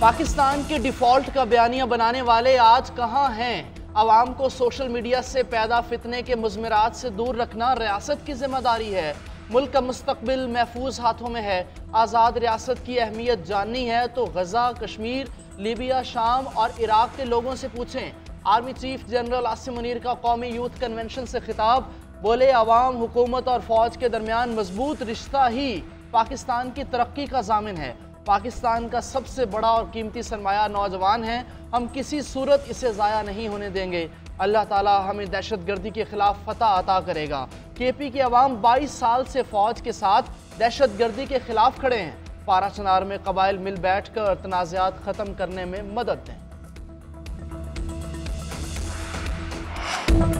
पाकिस्तान के डिफॉल्ट का बयानिया बनाने वाले आज कहां हैं? आवाम को सोशल मीडिया से पैदा फितने के मुज़मिरात से दूर रखना रियासत की जिम्मेदारी है। मुल्क का मुस्तकबिल महफूज हाथों में है। आज़ाद रियासत की अहमियत जाननी है तो गजा, कश्मीर, लीबिया, शाम और इराक के लोगों से पूछें। Army chief general Asim Munir का कौमी यूथ कन्वेंशन से खिताब। बोले, अवाम, हुकूमत और फौज के दरमियान मजबूत रिश्ता ही पाकिस्तान की तरक्की का जामिन है। पाकिस्तान का सबसे बड़ा और कीमती सरमाया नौजवान है। हम किसी सूरत इसे ज़ाया नहीं होने देंगे। अल्लाह ताला हमें दहशतगर्दी के खिलाफ फतह अता करेगा। केपी की अवाम 22 साल से फौज के साथ दहशतगर्दी के खिलाफ खड़े हैं। पारा चनार में कबाइल मिल बैठ कर तनाज़ात ख़त्म करने में मदद दें।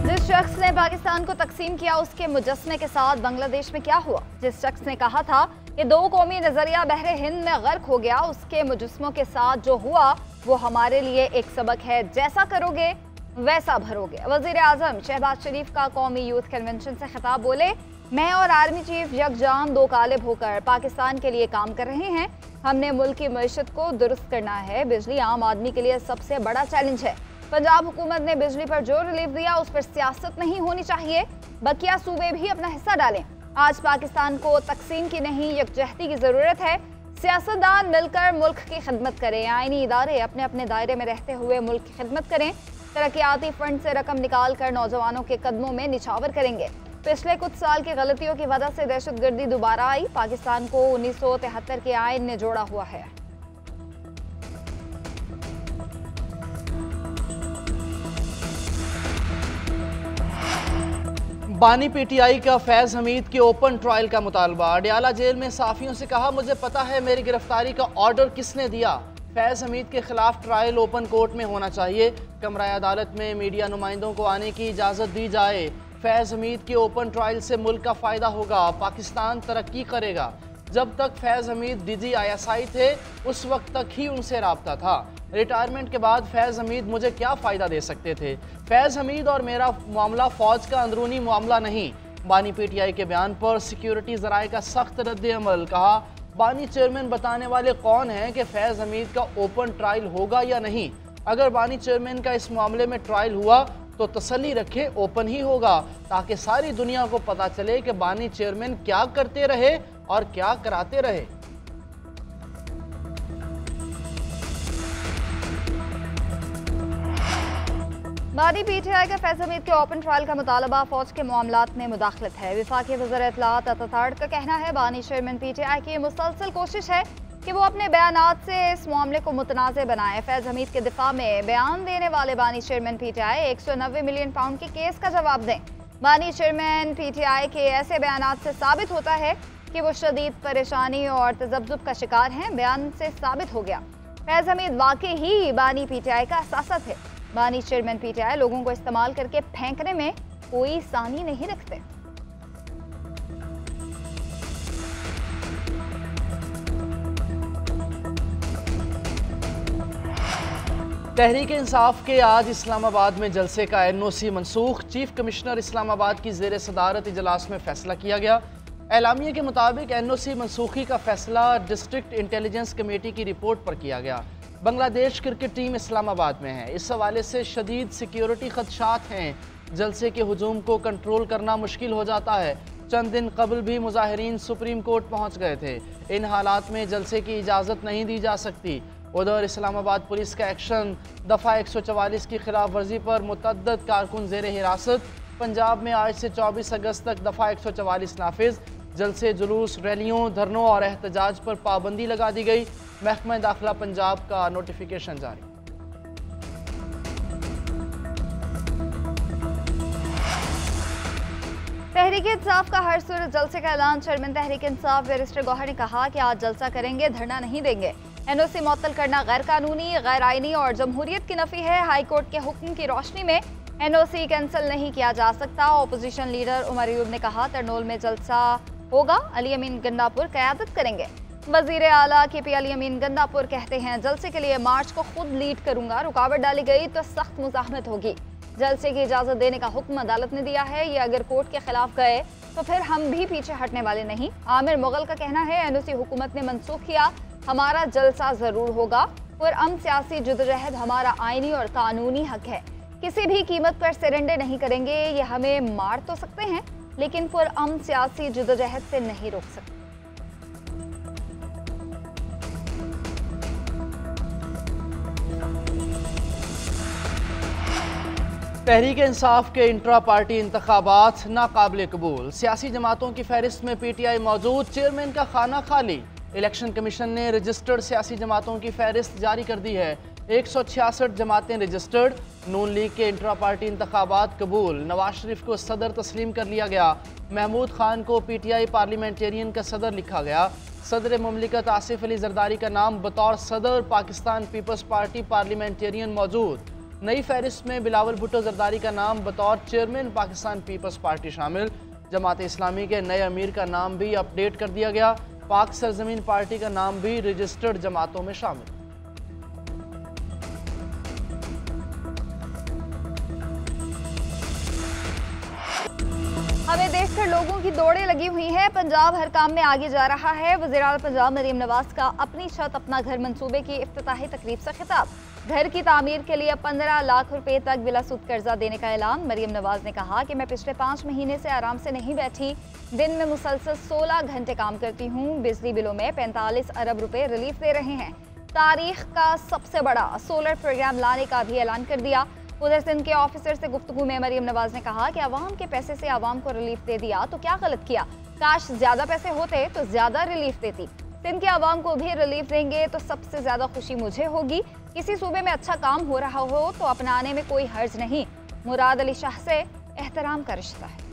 जिस शख्स ने पाकिस्तान को तकसीम किया उसके मुजस्मे के साथ बांग्लादेश में क्या हुआ? जिस शख्स ने कहा था कि दो कौमी नजरिया बहरे हिंद में गर्क हो गया, उसके मुजस्मों के साथ जो हुआ वो हमारे लिए एक सबक है। जैसा करोगे वैसा भरोगे। वजीर आजम शहबाज शरीफ का कौमी यूथ कन्वेंशन से खिताब। बोले, मैं और आर्मी चीफ यकजान दो कालिब होकर पाकिस्तान के लिए काम कर रहे हैं। हमने मुल्क की मईशत को दुरुस्त करना है। बिजली आम आदमी के लिए सबसे बड़ा चैलेंज है। पंजाब हुकूमत ने बिजली पर जो रिलीफ दिया उस पर सियासत नहीं होनी चाहिए। बकिया सूबे भी अपना हिस्सा डालें। आज पाकिस्तान को तकसीम की नहीं यकजहती की जरूरत है। सियासतदान मिलकर मुल्क की खिदमत करें। आईनी इदारे अपने अपने दायरे में रहते हुए मुल्क की खिदमत करें। तरक्याती फंड से रकम निकाल कर नौजवानों के कदमों में निछावर करेंगे। पिछले कुछ साल की गलतियों की वजह से दहशतगर्दी दोबारा आई। पाकिस्तान को 1973 के आइन ने जोड़ा हुआ है। बानी पीटीआई का फैज हमीद के ओपन ट्रायल का मुतालबा। अडयाला जेल में साफियों से कहा, मुझे पता है मेरी गिरफ्तारी का ऑर्डर किसने दिया। फैज हमीद के खिलाफ ट्रायल ओपन कोर्ट में होना चाहिए। कमरा अदालत में मीडिया नुमाइंदों को आने की इजाज़त दी जाए। फैज हमीद के ओपन ट्रायल से मुल्क का फ़ायदा होगा, पाकिस्तान तरक्की करेगा। जब तक फैज़ हमीद DGISI थे उस वक्त तक ही उनसे राब्ता था। रिटायरमेंट के बाद फैज़ हमीद मुझे क्या फ़ायदा दे सकते थे? फैज़ हमीद और मेरा मामला फ़ौज का अंदरूनी मामला नहीं। बानी PTI के बयान पर सिक्योरिटी ज़राए का सख्त रद्द-ए-अमल। कहा, बानी चेयरमैन बताने वाले कौन हैं कि फैज़ हमीद का ओपन ट्रायल होगा या नहीं? अगर बानी चेयरमैन का इस मामले में ट्रायल हुआ तो तसल्ली रखे, ओपन ही होगा, ताकि सारी दुनिया को पता चले कि बानी चेयरमैन क्या करते रहे और क्या कराते रहे। बानी PTI का फैज़ हमीद के ओपन ट्रायल का मुतालबा फौज के मामलात में मुदाखलत है। विफाकी वज़ीर इत्तलात अताताड़ का कहना है, बानी चेयरमैन PTI की मुसलसल कोशिश है कि वो अपने बयानात से इस मामले को मुतनाज़ बनाए। फैज़ हमीद के दिफा में बयान देने वाले बानी चेयरमैन PTI 190 मिलियन पाउंड के केस का जवाब दें। बानी चेयरमैन PTI के ऐसे बयानात से साबित होता है कि वो शदीद परेशानी और तजब्जुब का शिकार हैं। बयान से साबित हो गया फैज़ हमीद वाकई ही बानी PTI का असासा थे। बानी चेयरमैन PTI लोगों को इस्तेमाल करके फेंकने में कोई सानी नहीं रखते। तहरीक इंसाफ के आज इस्लामाबाद में जलसे का NOC मनसूख। चीफ कमिश्नर इस्लामाबाद की ज़ेर सदारत इजलास में फैसला किया गया। एलामिया के मुताबिक NOC मनसूखी का फैसला डिस्ट्रिक्ट इंटेलिजेंस कमेटी की रिपोर्ट पर किया गया। बांग्लादेश क्रिकेट टीम इस्लामाबाद में है। इस हवाले से शदीद सिक्योरिटी खदशात हैं। जलसे के हुजूम को कंट्रोल करना मुश्किल हो जाता है। चंद दिन कबल भी मुजाहिरीन सुप्रीम कोर्ट पहुंच गए थे। इन हालात में जलसे की इजाज़त नहीं दी जा सकती। उधर इस्लामाबाद पुलिस का एक्शन, दफ़ा 144 की खिलाफ वर्जी पर मुतअद्दिद कारकुन ज़ेर हिरासत। पंजाब में आज से 24 अगस्त तक दफ़ा 144 नाफिज। जलसे, जुलूस, रैलियों, धरनों और एहतजाज पर पाबंदी लगा दी गई। महकमा दाखिला पंजाब का नोटिफिकेशन जारी। तहरीक इंसाफ का हर सूरत जलसे का ऐलान। चेयरमैन तहरीक इंसाफ बैरिस्टर गौहर ने कहा कि आज जलसा करेंगे, धरना नहीं देंगे। NOC मुअत्तल करना गैर कानूनी, गैर आईनी और जमहूरियत की नफी है। हाई कोर्ट के हुक्म की रोशनी में NOC कैंसिल नहीं किया जा सकता। अपोजिशन लीडर उमर अयूब ने कहा, तरनोल में जलसा होगा, अली अमीन गंडापुर क़यादत करेंगे। वज़ीर आला KP अली अमीन गंडापुर कहते हैं, जलसे के लिए मार्च को खुद लीड करूंगा। रुकावट डाली गई तो सख्त मुज़ाहमत होगी। जलसे की इजाज़त देने का हुक्म अदालत ने दिया है। ये अगर कोर्ट के खिलाफ गए तो फिर हम भी पीछे हटने वाले नहीं। आमिर मुगल का कहना है, NOC हुकूमत ने मनसूख किया, हमारा जलसा ज़रूर होगा। पुरअमन सियासी जद्दोजहद हमारा आईनी और कानूनी हक है। किसी भी कीमत पर सरेंडर नहीं करेंगे। ये हमें मार तो सकते हैं लेकिन पुरअमन सियासी जद्दोजहद से नहीं रोक सकते। तहरीक इंसाफ के इंट्रा पार्टी इंतखाबात नाकाबिल कबूल। सियासी जमातों की फहरिस्त में PTI मौजूद, चेयरमैन का खाना खाली। इलेक्शन कमीशन ने रजिस्टर्ड सियासी जमातों की फहरिस्त जारी कर दी है। 166 जमातें रजिस्टर्ड। नून लीग के इंट्रा पार्टी इंतखाबात कबूल। नवाज शरीफ को सदर तस्लीम कर लिया गया। महमूद खान को PTI पार्लियामेंटेरियन का सदर लिखा गया। सदर मुमलिकत आसिफ अली जरदारी का नाम बतौर सदर पाकिस्तान पीपल्स पार्टी पार्लियामेंटेरियन मौजूद। नई फहरिस्त में बिलावल भुट्टो जरदारी का नाम बतौर चेयरमैन पाकिस्तान पीपल्स पार्टी शामिल। जमात इस्लामी के नए अमीर का नाम भी अपडेट कर दिया गया। पाक सरजमीन पार्टी का नाम भी रजिस्टर्ड जमातों में शामिल। हमें देखकर लोगों की दौड़ें लगी हुई हैं। पंजाब हर काम में आगे जा रहा है। वज़ीर-ए-आला पंजाब मरीम नवाज का अपनी छत अपना घर मंसूबे की इफ्तिताही तकरीब से खिताब। घर की तामीर के लिए 15 लाख रुपए तक बिला सूद कर्जा देने का ऐलान। मरीम नवाज ने कहा कि मैं पिछले 5 महीने से आराम से नहीं बैठी। दिन में मुसलसल 16 घंटे काम करती हूँ। बिजली बिलों में 45 अरब रुपए रिलीफ दे रहे हैं। तारीख का सबसे बड़ा सोलर प्रोग्राम लाने का भी ऐलान कर दिया। उधर सिंध के ऑफिसर से गुफ्तगू में मरीम नवाज ने कहा कि अवाम के पैसे से अवाम को रिलीफ दे दिया तो क्या गलत किया। काश ज्यादा पैसे होते तो ज्यादा रिलीफ देती। सिंध के अवाम को भी रिलीफ देंगे तो सबसे ज्यादा खुशी मुझे होगी। किसी सूबे में अच्छा काम हो रहा हो तो अपनाने में कोई हर्ज नहीं। मुराद अली शाह से एहतराम का रिश्ता है।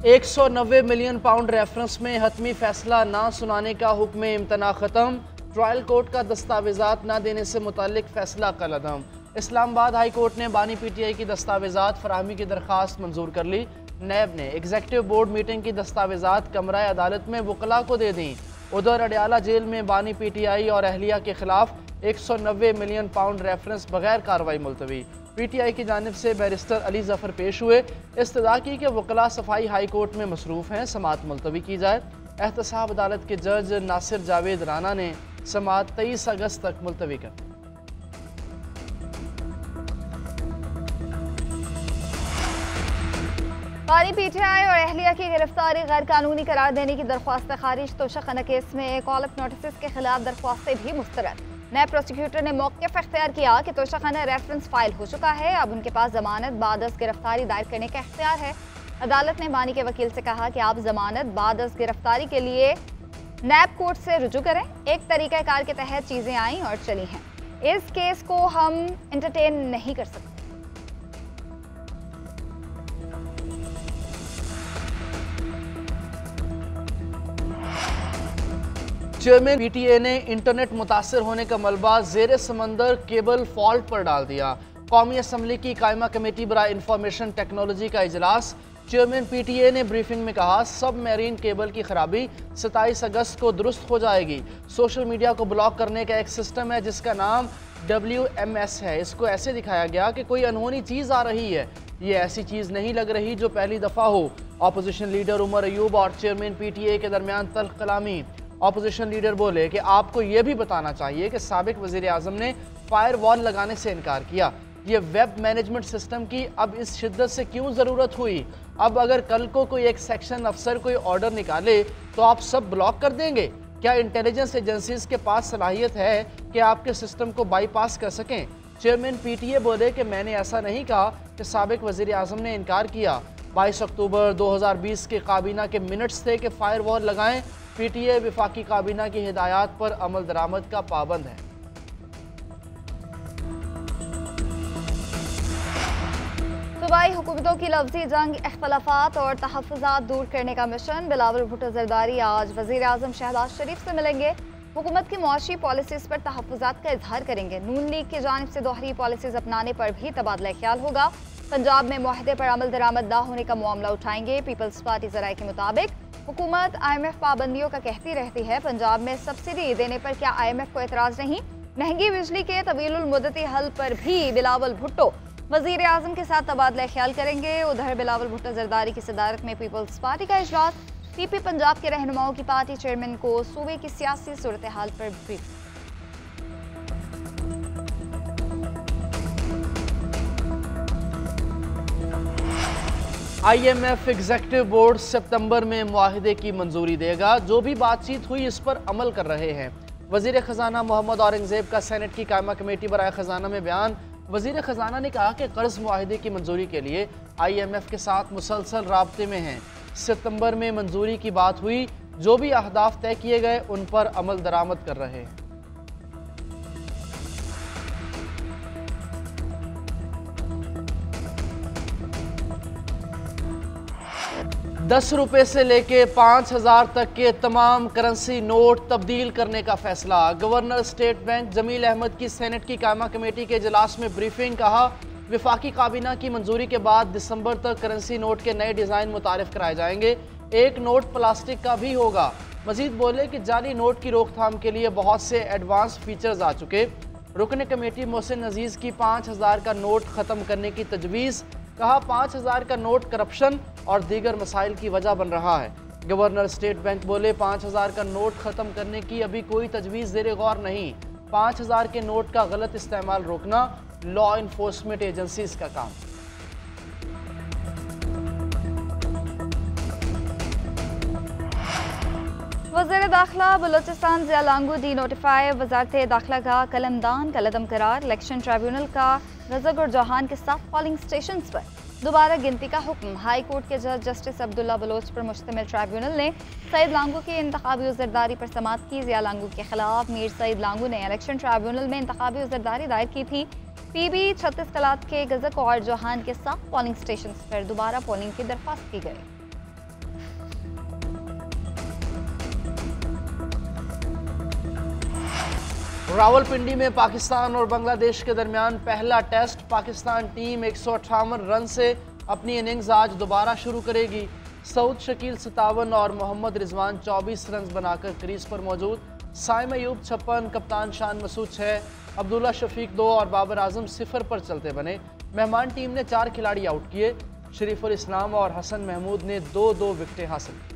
£190 मिलियन रेफरेंस में हतमी फैसला ना सुनाने का हुक्म इम्तना खत्म। ट्रायल कोर्ट का दस्तावेजात ना देने से मुताल्लिक फैसला कलअदम। इस्लामाबाद हाई कोर्ट ने बानी PTI की दस्तावेजात फराहमी की दरख्वास्त मंजूर कर ली। नैब ने एग्जीक्यूटिव बोर्ड मीटिंग की दस्तावेजात कमरा अदालत में वकला को दे दी। उधर अडियाला जेल में बानी PTI और अहलिया के खिलाफ £190 मिलियन रेफरेंस बगैर कार्रवाई मुलतवी। PTI की जानिब से बैरिस्टर अली जफर पेश हुए। इस्तदा की कि वकला सफाई हाई कोर्ट में मसरूफ़ हैं, समाअत मुलतवी की जाए। एहतसाब अदालत के जज नासिर जावेद राना ने समाअत 23 अगस्त तक मुलतवी कर दी। बानी PTI और अहलिया की गिरफ्तारी गैर कानूनी करार देने की दरख्वास्त खारिज। तोशाखाना केस में कॉल अप नोटिस के खिलाफ दरख्वास्तें भी मुस्तरद। नए प्रोसिक्यूटर ने मौक़िफ़ इख्तियार किया कि तोशाखाना रेफरेंस फाइल हो चुका है। अब उनके पास जमानत बाद अज़ गिरफ्तारी दायर करने का इख्तियार है। अदालत ने बानी के वकील से कहा कि आप जमानत बाद अज़ गिरफ्तारी के लिए नैब कोर्ट से रुजू करें। एक तरीक़ाकार के तहत चीज़ें आई और चली हैं। इस केस को हम एंटरटेन नहीं कर सकते। चेयरमैन PTA ने इंटरनेट मुतासर होने का मलबा जेर समंदर केबल फॉल्ट पर डाल दिया। कौमी असम्बली की कायमा कमेटी बराए इंफॉर्मेशन टेक्नोलॉजी का इजलास। चेयरमैन PTA ने ब्रीफिंग में कहा सब मैरीन केबल की खराबी 27 अगस्त को दुरुस्त हो जाएगी। सोशल मीडिया को ब्लॉक करने का एक सिस्टम है जिसका नाम WMS है। इसको ऐसे दिखाया गया कि कोई अनहोनी चीज़ आ रही है। ये ऐसी चीज़ नहीं लग रही जो पहली दफ़ा हो। अपोजिशन लीडर उमर अयूब और चेयरमैन PTA के दरमियान तल्ख कलामी। अपोजिशन लीडर बोले कि आपको यह भी बताना चाहिए कि साबिक वज़ीर आज़म ने फायर वॉल लगाने से इनकार किया। ये वेब मैनेजमेंट सिस्टम की अब इस शिद्दत से क्यों ज़रूरत हुई। अब अगर कल को कोई एक सेक्शन अफसर कोई ऑर्डर निकाले तो आप सब ब्लॉक कर देंगे। क्या इंटेलिजेंस एजेंसीज के पास सलाहियत है कि आपके सिस्टम को बाईपास कर सकें। चेयरमैन PTA बोले कि मैंने ऐसा नहीं कहा कि साबिक वज़ीर आज़म ने इनकार किया। 22 अक्टूबर 2020 के काबीना के मिनट्स थे कि फायर वॉल लगाएं। PTA विफाकी काबीना की हिदायत पर अमल दरामद का पाबंद है। सूबाई हुकूमतों की लफ्जी जंग, इख्तलाफात और तहफ़्फ़ुज़ात दूर करने का मिशन। बिलावल भुट्टो ज़रदारी आज वज़ीर आज़म शहबाज शरीफ से मिलेंगे। हुकूमत की मुआशी पॉलिसीज़ पर तहफ़्फ़ुज़ात का इजहार करेंगे। नून लीग की जानिब से दोहरी पॉलिसीज़ अपनाने पर भी तबादला ख्याल होगा। पंजाब में मुआहदे पर अमल दरामद ना होने का मामला उठाएंगे। पीपल्स पार्टी ज़राए के मुताबिक हुकूमत IMF पाबंदियों का कहती रहती है। पंजाब में सब्सिडी देने पर क्या IMF को एतराज़ नहीं। महंगी बिजली के तवीलुल मुद्दती हल पर भी बिलावल भुट्टो वजीर आजम के साथ तबादला ख्याल करेंगे। उधर बिलावल भुट्टो जरदारी की सदारत में पीपल्स पार्टी का इजलास। पीपी पंजाब के रहनुमाओं की पार्टी चेयरमैन को सूबे की सियासी सूरत हाल पर ब्रीफ। IMF एग्जीक्यूटिव बोर्ड सितंबर में मुआहिदे की मंजूरी देगा। जो भी बातचीत हुई इस पर अमल कर रहे हैं। वजीर खजाना मोहम्मद औरंगजेब का सेनेट की कायमा कमेटी बराए खजाना में बयान। वजीर खजाना ने कहा कि कर्ज मुआहिदे की मंजूरी के लिए IMF के साथ मुसलसल राब्ते में हैं। सितंबर में मंजूरी की बात हुई, जो भी अहदाफ तय किए गए उन पर अमल दरामद कर रहे हैं। ₹10 से लेके 5,000 तक के तमाम करेंसी नोट तब्दील करने का फैसला। Governor state bank Jamil Ahmad की सेनेट की कायमा कमेटी के इजलास में ब्रीफिंग। कहा, विफाकी काबीना की मंजूरी के बाद दिसंबर तक करेंसी नोट के नए डिज़ाइन मुतारिफ कराए जाएंगे। एक नोट प्लास्टिक का भी होगा। मजीद बोले कि जाली नोट की रोकथाम के लिए बहुत से एडवांस फीचर्स आ चुके। रुकन कमेटी मोहसिन अजीज़ की 5,000 का नोट ख़त्म करने की तजवीज़। कहा, 5,000 का नोट करप्शन और दीगर मसाइल की वजह बन रहा है। गवर्नर स्टेट बैंक बोले, 5,000 का नोट ख़त्म करने की अभी कोई तजवीज़ ज़ेरे गौर नहीं। 5,000 के नोट का गलत इस्तेमाल रोकना लॉ इन्फोर्समेंट एजेंसीज का काम। वज़ीर दाखिला बलोचिस्तान ज़िया लांगू डी नोटिफाई। वज़ारत दाखिला का कलमदान कलदम करार। इलेक्शन ट्रिब्यूनल का रज़क और जौहान के साथ पोलिंग स्टेशन पर दोबारा गिनती का हुक्म। हाई कोर्ट के जज जस्टिस अब्दुल्ला बलोच पर मुश्तमिल ट्रिब्यूनल ने सईद लांगू की इंतखाबी उज़रदारी पर समाअत की। ज़िया लांगू के खिलाफ मीर सईद लांगू ने इलेक्शन ट्रिब्यूनल में इंतखाबी उज़रदारी दायर की थी। PB 36 कलात के गज़क और जौहान के साथ पोलिंग स्टेशन पर दोबारा पोलिंग की दरख्वास्त की गई। रावलपिंडी में पाकिस्तान और बांग्लादेश के दरमियान पहला टेस्ट। पाकिस्तान टीम 158 रन से अपनी इनिंग्स आज दोबारा शुरू करेगी। सऊद शकील 57 और मोहम्मद रिजवान 24 रन बनाकर क्रीज पर मौजूद। साइम अयूब 56, कप्तान शान मसूद 6, अब्दुल्ला शफीक 2 और बाबर आजम 0 पर चलते बने। मेहमान टीम ने 4 खिलाड़ी आउट किए। शरीफुल इस्लाम और हसन महमूद ने 2-2 विकेटें हासिल की।